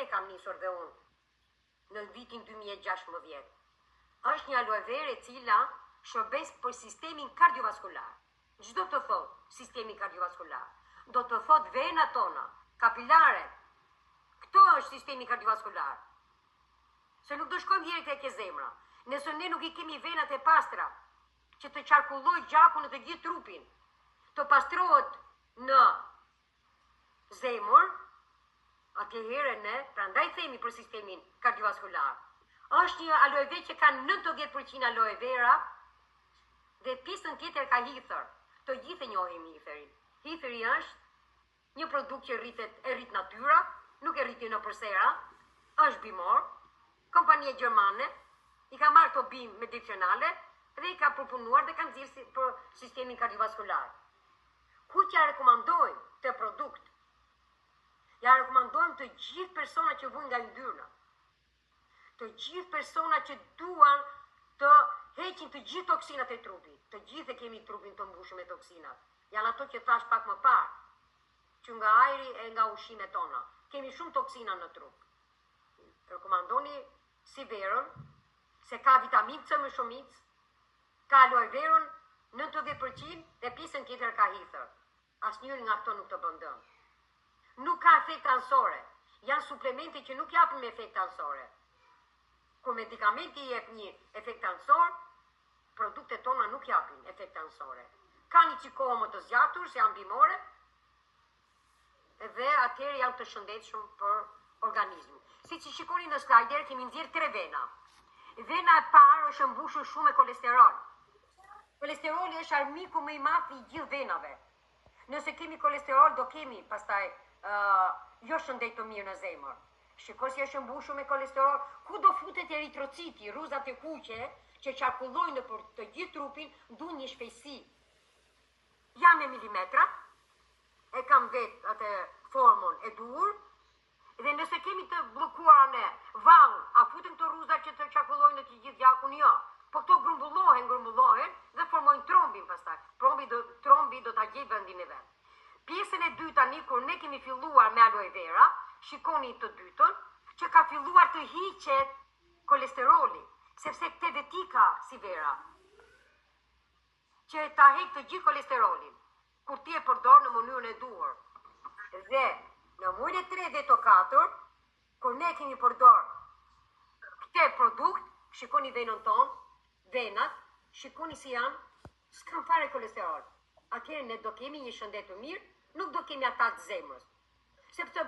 e kam nisur dhe unë në vitin 2016. Është një aloe vera e cila shërbes për sistemin kardiovaskular. Çdo të thot sistemi kardiovaskular, do të thot vena tona, kapilare. Këto është sistemi kardiovaskular. Se nuk do shkojmë direkt tek e zemra. Nëse ne nuk I kemi venat e pastra, që të qarkulloj gjaku në të gjithë trupin, të pastrohet në zemër, atëherë ne, prandaj themi për sistemin kardiovaskular. Është një aloe vera që ka 90% aloe vera dhe pjesën tjetër ka hither. Të gjithë e njohim hitherin. Hitheri është një produkt që e rrit natyra, nuk e rriti në përsera, është bimor, kompania gjermane I ka marrë të bimë medicinale dhe I ka përpunuar dhe kanë nxjerrë për sistemin kardiovaskular. Ku që ja rekomandojmë të produkt? Ja rekomandojmë të gjithë persona që vujnë nga yndyrna. Të gjithë persona që duan të heqin të gjithë toksinat e trupit. Të gjithë e kemi trupin të mbushur me toksinat. Janë ato që thash pak më parë, që nga ajri e nga ushqimet tona. Kemi shumë toksina në trup. Rekomandoni Siverën, se ka vitaminë C më shumicë, ka aloe verën 90% dhe pjesën tjetër ka hither. Asnjëri nga këto nuk të bën dëm. Nuk ka efekt anësore. Janë suplemente që nuk japin me efekt anësore. Kur medikamenti jep një efekt anësor, produktet tona nuk japin efekt anësore. Ka një kohë më të zgjatur, se janë bimore, dhe atëherë janë të shëndetshëm për organizmin. Siç I shikoni në slajder, kemi nxjerrë 3 vena. Vena e parë është mbushur shumë me kolesterol. Kolesteroli është armiku më I madh I gjithë venave. Nëse kemi kolesterol, do kemi pastaj jo shëndet të mirë në zemër. Shiko si është mbushur me kolesterol, ku do futet eritrociti, rruzat e kuqe që qarkullojnë nëpër të gjithë trupin, duan një shpejtësi. Jam me milimetra, e kam vetë atë formën e duhur, dhe nëse kemi të bllokuar ne vallë, a futen këto rruza që të qarkullojnë në të gjithë gjakun, jo. Po këto grumbullohen dhe formojnë trombin pastaj. Trombi do ta gjej vendin e vet. Pjesën e dytë tani kur ne kemi filluar me aloe vera, shikoni të dytën, që ka filluar të hiqet kolesteroli, sepse këtë veti ka si vera, që ta heq të gjithë kolesterolin, kur ti e përdor në mënyrën e duhur. Dhe në muajin e 3 dhe të 4, kur ne kemi përdor këtë produkt, shikoni venën tonë, venat, shikoni si janë, s'kan fare kolesterol. Atëherë ne do kemi një shëndet të mirë, nuk do kemi atak zemrës. Sepse